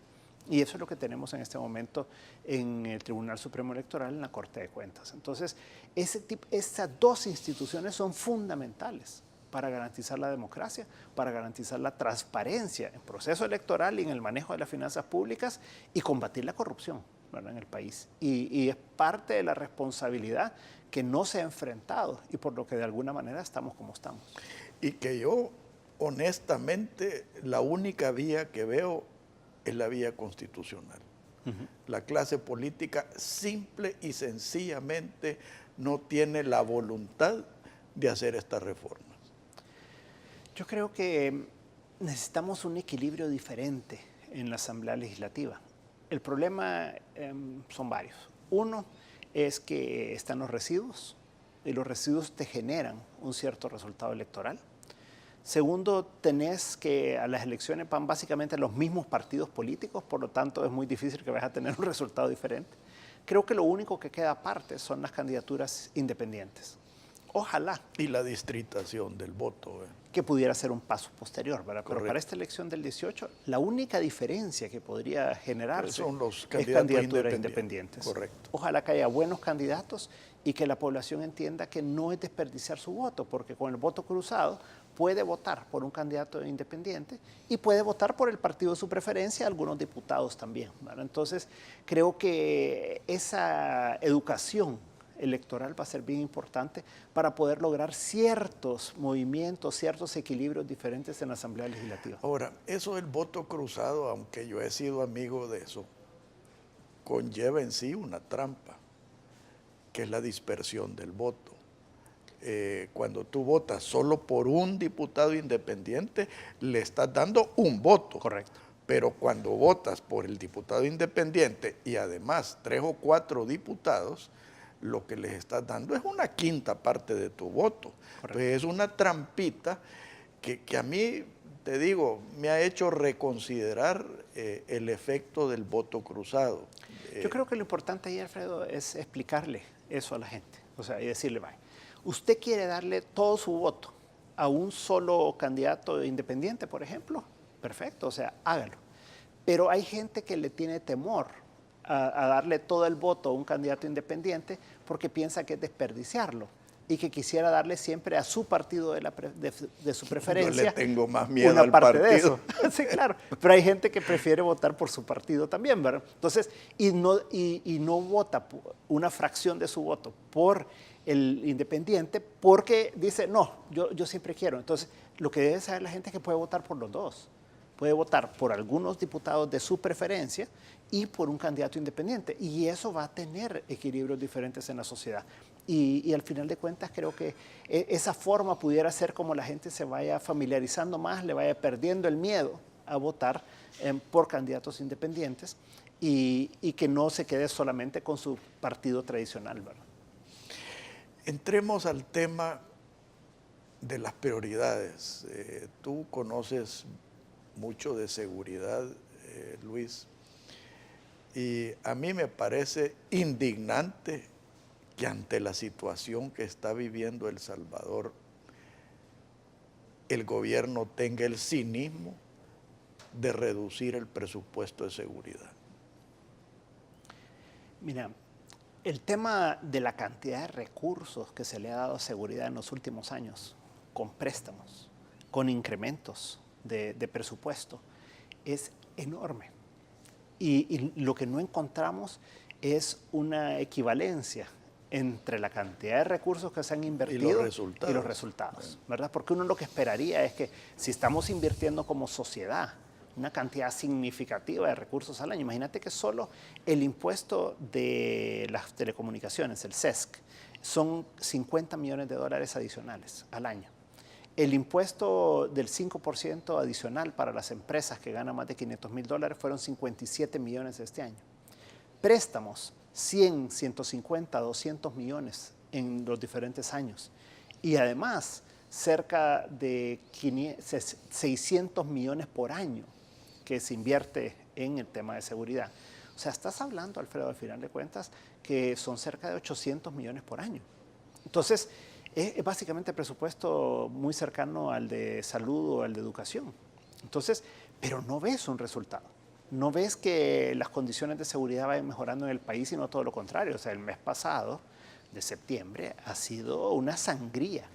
C: Y eso es lo que tenemos en este momento en el Tribunal Supremo Electoral, en la Corte de Cuentas. Entonces, esas dos instituciones son fundamentales para garantizar la democracia, para garantizar la transparencia en el proceso electoral y en el manejo de las finanzas públicas y combatir la corrupción, ¿verdad? En el país. Y es parte de la responsabilidad que no se ha enfrentado y por lo que de alguna manera estamos como estamos.
B: Y que yo, honestamente, la única vía que veo es la vía constitucional. La clase política simple y sencillamente no tiene la voluntad de hacer estas reformas.
C: Yo creo que necesitamos un equilibrio diferente en la Asamblea Legislativa. El problema son varios. Uno es que están los residuos y los residuos te generan un cierto resultado electoral. Segundo, tenés que a las elecciones van básicamente los mismos partidos políticos, por lo tanto es muy difícil que vayas a tener un resultado diferente. Creo que lo único que queda aparte son las candidaturas independientes. Ojalá.
B: Y la distritación del voto.
C: Que pudiera ser un paso posterior, ¿verdad?
B: Correcto.
C: Pero para esta elección del 18, la única diferencia que podría generarse
B: son los
C: es candidaturas independientes.
B: Correcto.
C: Ojalá que haya buenos candidatos y que la población entienda que no es desperdiciar su voto, porque con el voto cruzado puede votar por un candidato independiente y puede votar por el partido de su preferencia, algunos diputados también, ¿verdad? Entonces, creo que esa educación electoral va a ser bien importante para poder lograr ciertos movimientos, ciertos equilibrios diferentes en la Asamblea Legislativa.
B: Ahora, eso del voto cruzado, aunque yo he sido amigo de eso, conlleva en sí una trampa, que es la dispersión del voto. Cuando tú votas solo por un diputado independiente, le estás dando un voto.
C: Correcto.
B: Pero cuando votas por el diputado independiente y además 3 o 4 diputados, lo que les estás dando es una quinta parte de tu voto. Entonces es una trampita que a mí, te digo, me ha hecho reconsiderar el efecto del voto cruzado.
C: Yo creo que lo importante ahí, Alfredo, es explicarle eso a la gente. O sea, y decirle, vaya, usted quiere darle todo su voto a un solo candidato independiente, por ejemplo, perfecto, o sea, hágalo. Pero hay gente que le tiene temor a darle todo el voto a un candidato independiente porque piensa que es desperdiciarlo y que quisiera darle siempre a su partido de su preferencia.
B: Yo le tengo más miedo
C: una
B: al
C: parte
B: partido.
C: de eso. Sí, claro. Pero hay gente que prefiere votar por su partido también, ¿verdad? Entonces, y no vota una fracción de su voto por el independiente porque dice, no, yo siempre quiero. Entonces, lo que debe saber la gente es que puede votar por los dos. Puede votar por algunos diputados de su preferencia y por un candidato independiente. Y eso va a tener equilibrios diferentes en la sociedad. Y al final de cuentas creo que esa forma pudiera ser como la gente se vaya familiarizando más, le vaya perdiendo el miedo a votar por candidatos independientes y que no se quede solamente con su partido tradicional, ¿verdad?
B: Entremos al tema de las prioridades. Tú conoces mucho de seguridad, Luis, y a mí me parece indignante que ante la situación que está viviendo El Salvador, el gobierno tenga el cinismo de reducir el presupuesto de seguridad.
C: Mira, el tema de la cantidad de recursos que se le ha dado a seguridad en los últimos años, con préstamos, con incrementos de presupuesto, es enorme. Y lo que no encontramos es una equivalencia entre la cantidad de recursos que se han invertido y los resultados, ¿verdad? Porque uno lo que esperaría es que si estamos invirtiendo como sociedad una cantidad significativa de recursos al año, imagínate que solo el impuesto de las telecomunicaciones, el SESC, son $50 millones adicionales al año. El impuesto del 5% adicional para las empresas que ganan más de $500,000 fueron 57 millones este año. Préstamos, 100, 150, 200 millones en los diferentes años. Y además, cerca de 600 millones por año que se invierte en el tema de seguridad. O sea, estás hablando, Alfredo, al final de cuentas, que son cerca de 800 millones por año. Entonces, es básicamente presupuesto muy cercano al de salud o al de educación. Entonces, pero no ves un resultado. No ves que las condiciones de seguridad vayan mejorando en el país, sino todo lo contrario. O sea, el mes pasado, de septiembre, ha sido una sangría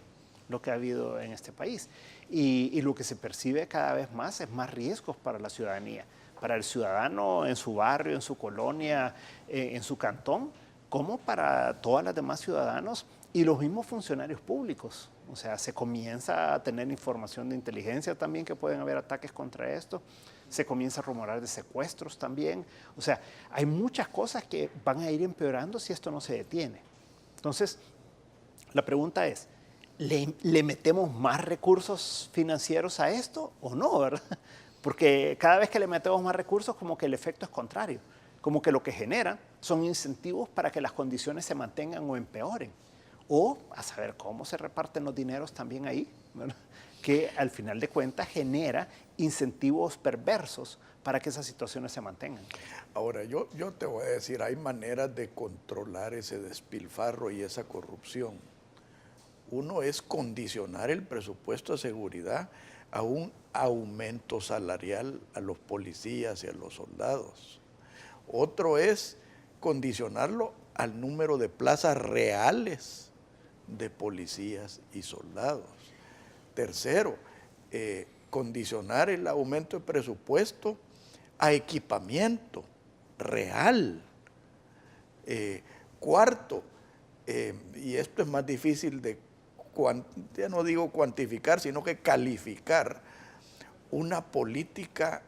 C: lo que ha habido en este país. Y lo que se percibe cada vez más es más riesgos para la ciudadanía, para el ciudadano en su barrio, en su colonia, en su cantón, como para todas las demás ciudadanos y los mismos funcionarios públicos. O sea, se comienza a tener información de inteligencia también que pueden haber ataques contra esto. Se comienza a rumorar de secuestros también. O sea, hay muchas cosas que van a ir empeorando si esto no se detiene. Entonces, la pregunta es, ¿le metemos más recursos financieros a esto o no, verdad? Porque cada vez que le metemos más recursos, como que el efecto es contrario. Como que lo que genera son incentivos para que las condiciones se mantengan o empeoren. O a saber cómo se reparten los dineros también ahí, ¿verdad? Que al final de cuentas genera incentivos perversos para que esas situaciones se mantengan.
B: Ahora, yo te voy a decir, hay maneras de controlar ese despilfarro y esa corrupción. Uno es condicionar el presupuesto de seguridad a un aumento salarial a los policías y a los soldados. Otro es condicionarlo al número de plazas reales de policías y soldados. Tercero, condicionar el aumento de presupuesto a equipamiento real. Cuarto, y esto es más difícil de, ya no digo cuantificar, sino que calificar, una política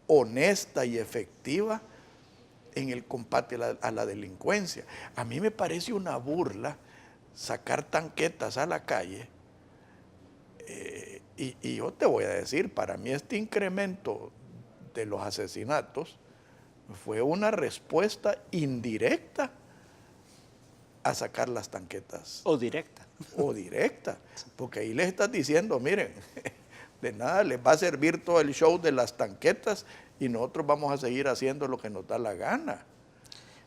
B: honesta y efectiva en el combate a la delincuencia. A mí me parece una burla sacar tanquetas a la calle y yo te voy a decir, para mí este incremento de los asesinatos fue una respuesta indirecta a sacar las tanquetas.
C: O directa.
B: O directa, porque ahí les estás diciendo, miren, de nada les va a servir todo el show de las tanquetas y nosotros vamos a seguir haciendo lo que nos da la gana.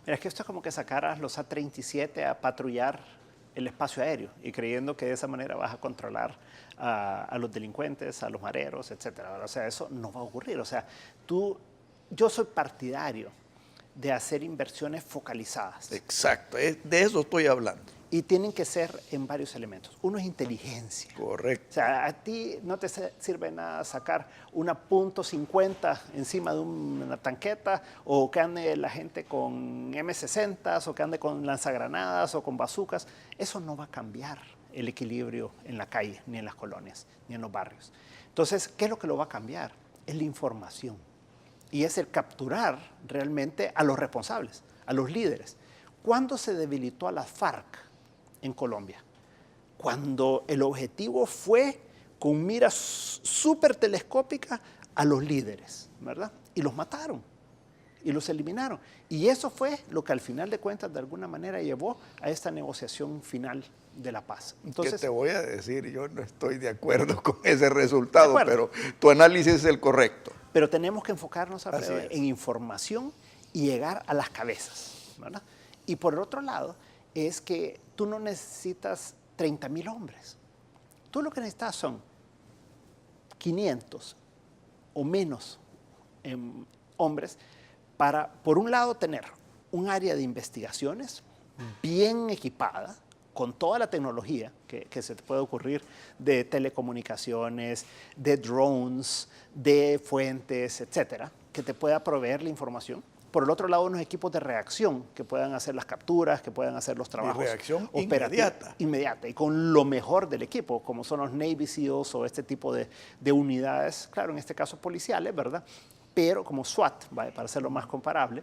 C: Mira, es que esto es como que sacaras los A-37 a patrullar el espacio aéreo y creyendo que de esa manera vas a controlar a los delincuentes, a los mareros, etcétera. O sea, eso no va a ocurrir. O sea, yo soy partidario de hacer inversiones focalizadas.
B: Exacto, de eso estoy hablando.
C: Y tienen que ser en varios elementos. Uno es inteligencia.
B: Correcto.
C: O sea, a ti no te sirve nada sacar una .50 encima de una tanqueta, o que ande la gente con M60s, o que ande con lanzagranadas o con bazucas. Eso no va a cambiar el equilibrio en la calle, ni en las colonias, ni en los barrios. Entonces, ¿qué es lo que lo va a cambiar? Es la información. Y es el capturar realmente a los responsables, a los líderes. ¿Cuándo se debilitó a las FARC en Colombia? Cuando el objetivo fue con miras súper telescópicas a los líderes, ¿verdad? Y los mataron y los eliminaron. Y eso fue lo que al final de cuentas de alguna manera llevó a esta negociación final de la paz. Entonces,
B: ¿qué te voy a decir? Yo no estoy de acuerdo con ese resultado, pero tu análisis es el correcto.
C: Pero tenemos que enfocarnos, Alfredo, en información y llegar a las cabezas, ¿verdad? Y por el otro lado, es que tú no necesitas 30,000 hombres. Tú lo que necesitas son 500 o menos hombres para, por un lado, tener un área de investigaciones bien equipada, con toda la tecnología que se te puede ocurrir, de telecomunicaciones, de drones, de fuentes, etcétera, que te pueda proveer la información. Por el otro lado, unos equipos de reacción que puedan hacer las capturas, que puedan hacer los trabajos.
B: De reacción
C: inmediata. Inmediata, y con lo mejor del equipo, como son los Navy SEALs o este tipo de unidades, claro, en este caso policiales, ¿verdad? Pero como SWAT, ¿vale? Para hacerlo más comparable.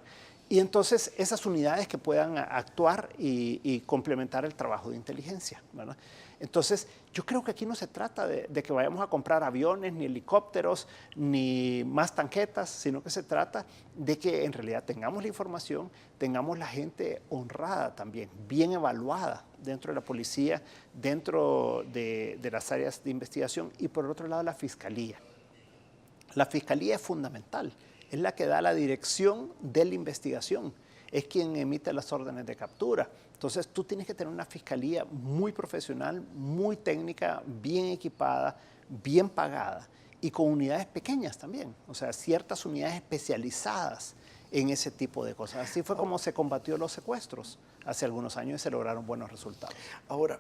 C: Y entonces esas unidades que puedan actuar y complementar el trabajo de inteligencia, ¿verdad? Entonces yo creo que aquí no se trata de que vayamos a comprar aviones, ni helicópteros, ni más tanquetas, sino que se trata de que en realidad tengamos la información, tengamos la gente honrada también, bien evaluada dentro de la policía, dentro de las áreas de investigación, y por el otro lado la fiscalía. La fiscalía es fundamental. Es la que da la dirección de la investigación, es quien emite las órdenes de captura. Entonces tú tienes que tener una fiscalía muy profesional, muy técnica, bien equipada, bien pagada y con unidades pequeñas también, o sea, ciertas unidades especializadas en ese tipo de cosas. Así fue como se combatió los secuestros hace algunos años y se lograron buenos resultados.
B: Ahora,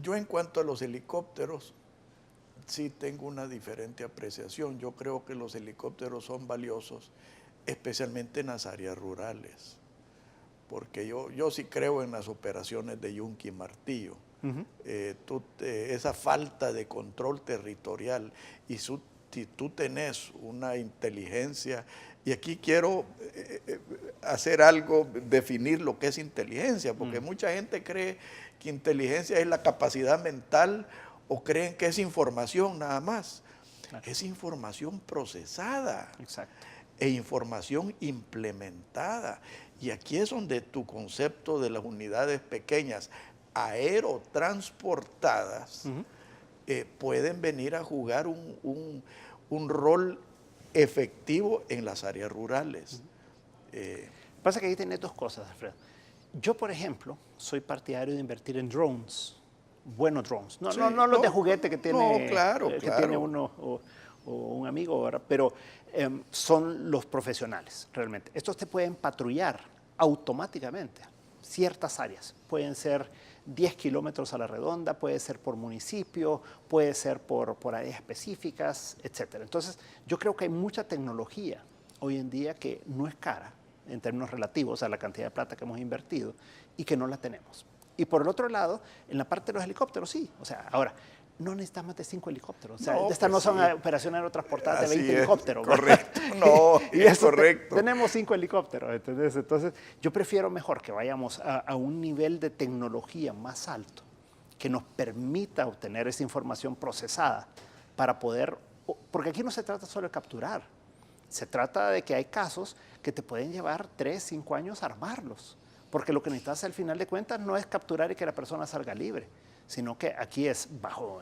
B: yo en cuanto a los helicópteros, sí tengo una diferente apreciación. Yo creo que los helicópteros son valiosos, especialmente en las áreas rurales, porque yo sí creo en las operaciones de yunque y martillo. Esa falta de control territorial, y si tú tenés una inteligencia, y aquí quiero hacer algo, definir lo que es inteligencia, porque mucha gente cree que inteligencia es la capacidad mental, o creen que es información nada más. Claro. Es información procesada.
C: Exacto.
B: E información implementada. Y aquí es donde tu concepto de las unidades pequeñas aerotransportadas pueden venir a jugar un rol efectivo en las áreas rurales.
C: Pasa que ahí tenés dos cosas, Alfredo. Yo, por ejemplo, soy partidario de invertir en drones. Buenos drones, no los de juguete que tiene, tiene uno o un amigo, ¿verdad? Pero son los profesionales realmente. Estos te pueden patrullar automáticamente ciertas áreas. Pueden ser 10 kilómetros a la redonda, puede ser por municipio, puede ser por áreas específicas, etc. Entonces, yo creo que hay mucha tecnología hoy en día que no es cara en términos relativos a la cantidad de plata que hemos invertido y que no la tenemos. Y por el otro lado, en la parte de los helicópteros, sí. O sea, ahora, no necesitas más de 5 helicópteros. O sea, estas no son operaciones aerotransportadas de 20 helicópteros.
B: Correcto, no,
C: y
B: es correcto.
C: Tenemos 5 helicópteros, ¿entendés? Entonces, yo prefiero mejor que vayamos a un nivel de tecnología más alto, que nos permita obtener esa información procesada para poder, porque aquí no se trata solo de capturar, se trata de que hay casos que te pueden llevar 3, 5 años armarlos. Porque lo que necesitas al final de cuentas no es capturar y que la persona salga libre, sino que aquí es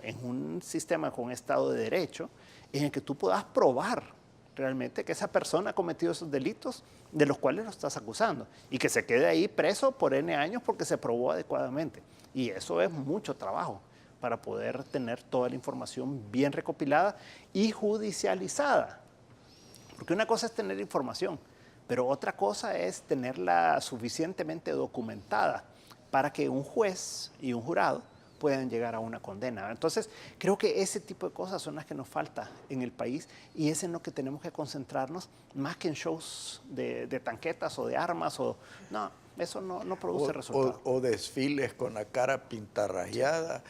C: en un sistema con estado de derecho en el que tú puedas probar realmente que esa persona ha cometido esos delitos de los cuales lo estás acusando y que se quede ahí preso por N años porque se probó adecuadamente. Y eso es mucho trabajo para poder tener toda la información bien recopilada y judicializada. Porque una cosa es tener información, pero otra cosa es tenerla suficientemente documentada para que un juez y un jurado puedan llegar a una condena. Entonces, creo que ese tipo de cosas son las que nos falta en el país y es en lo que tenemos que concentrarnos más que en shows de tanquetas o de armas. No, eso no produce resultados.
B: O desfiles con la cara pintarrajeada.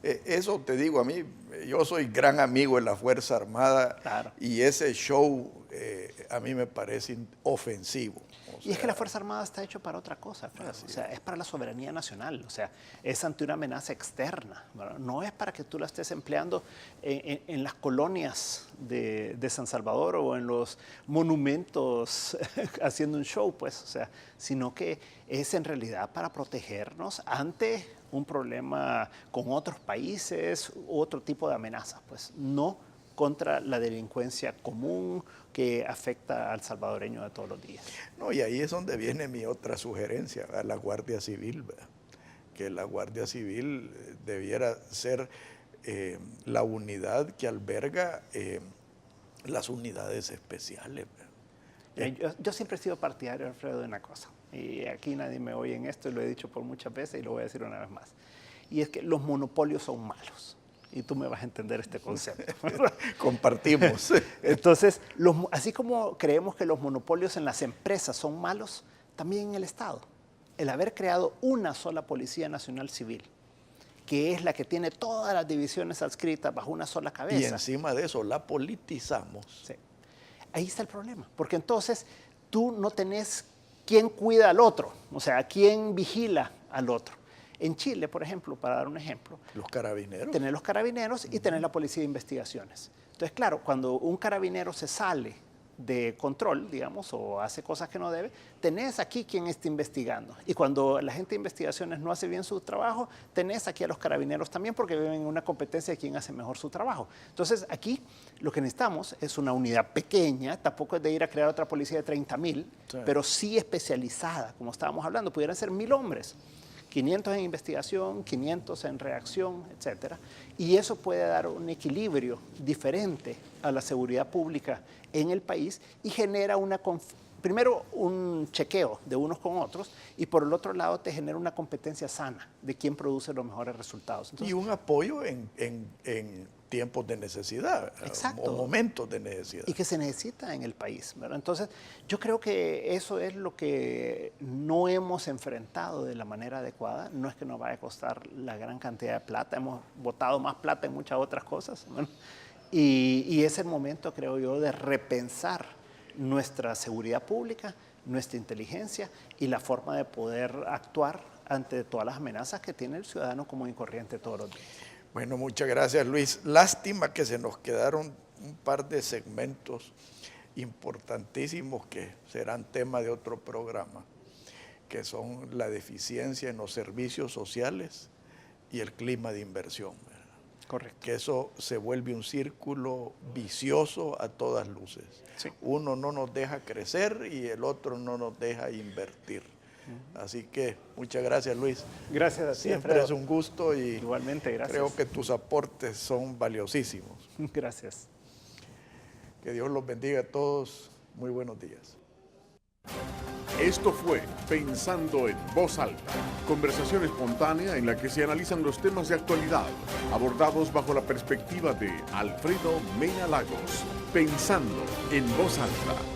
B: Eso te digo, a mí, yo soy gran amigo de la Fuerza Armada,
C: claro.
B: Y ese show a mí me parece ofensivo.
C: Y es que la Fuerza Armada está hecho para otra cosa, o sea, es para la soberanía nacional, o sea, es ante una amenaza externa, ¿verdad? No es para que tú la estés empleando en las colonias de San Salvador o en los monumentos haciendo un show, pues, o sea, sino que es en realidad para protegernos ante un problema con otros países, otro tipo de amenazas, pues, no contra la delincuencia común que afecta al salvadoreño de todos los días.
B: No, y ahí es donde viene mi otra sugerencia, a la Guardia Civil, ¿verdad? Que la Guardia Civil debiera ser la unidad que alberga las unidades especiales, ¿verdad?
C: Yo siempre he sido partidario, Alfredo, de una cosa, y aquí nadie me oye en esto, y lo he dicho por muchas veces y lo voy a decir una vez más, y es que los monopolios son malos. Y tú me vas a entender este concepto.
B: Compartimos.
C: Entonces, así como creemos que los monopolios en las empresas son malos, también en el Estado. El haber creado una sola Policía Nacional Civil, que es la que tiene todas las divisiones adscritas bajo una sola cabeza.
B: Y encima de eso, la politizamos.
C: Sí. Ahí está el problema. Porque entonces tú no tenés quién cuida al otro, o sea, quién vigila al otro. En Chile, por ejemplo, para dar un ejemplo,
B: los carabineros.
C: Tener los carabineros y tener la policía de investigaciones. Entonces, claro, cuando un carabinero se sale de control, digamos, o hace cosas que no debe, tenés aquí quien está investigando. Y cuando la gente de investigaciones no hace bien su trabajo, tenés aquí a los carabineros también porque viven en una competencia de quién hace mejor su trabajo. Entonces, aquí lo que necesitamos es una unidad pequeña, tampoco es de ir a crear otra policía de 30,000, sí, pero sí especializada, como estábamos hablando, pudieran ser 1,000 hombres. 500 en investigación, 500 en reacción, etcétera. Y eso puede dar un equilibrio diferente a la seguridad pública en el país y genera primero un chequeo de unos con otros y por el otro lado te genera una competencia sana de quién produce los mejores resultados. Entonces,
B: y un apoyo en tiempos de necesidad,
C: exacto,
B: o momentos de necesidad.
C: Y que se necesita en el país, ¿verdad? Entonces, yo creo que eso es lo que no hemos enfrentado de la manera adecuada. No es que nos vaya a costar la gran cantidad de plata, hemos botado más plata en muchas otras cosas, ¿verdad? Y es el momento, creo yo, de repensar nuestra seguridad pública, nuestra inteligencia y la forma de poder actuar ante todas las amenazas que tiene el ciudadano común y corriente todos los días.
B: Bueno, muchas gracias, Luis. Lástima que se nos quedaron un par de segmentos importantísimos que serán tema de otro programa, que son la deficiencia en los servicios sociales y el clima de inversión, ¿verdad?
C: Correcto.
B: Que eso se vuelve un círculo vicioso a todas luces.
C: Sí.
B: Uno no nos deja crecer y el otro no nos deja invertir. Así que muchas gracias, Luis.
C: Gracias a ti,
B: siempre
C: Alfredo.
B: es un gusto y
C: igualmente, gracias.
B: Creo que tus aportes son valiosísimos.
C: Gracias.
B: Que Dios los bendiga a todos. Muy buenos días.
A: Esto fue Pensando en Voz Alta, conversación espontánea en la que se analizan los temas de actualidad, abordados bajo la perspectiva de Alfredo Mena Lagos. Pensando en Voz Alta.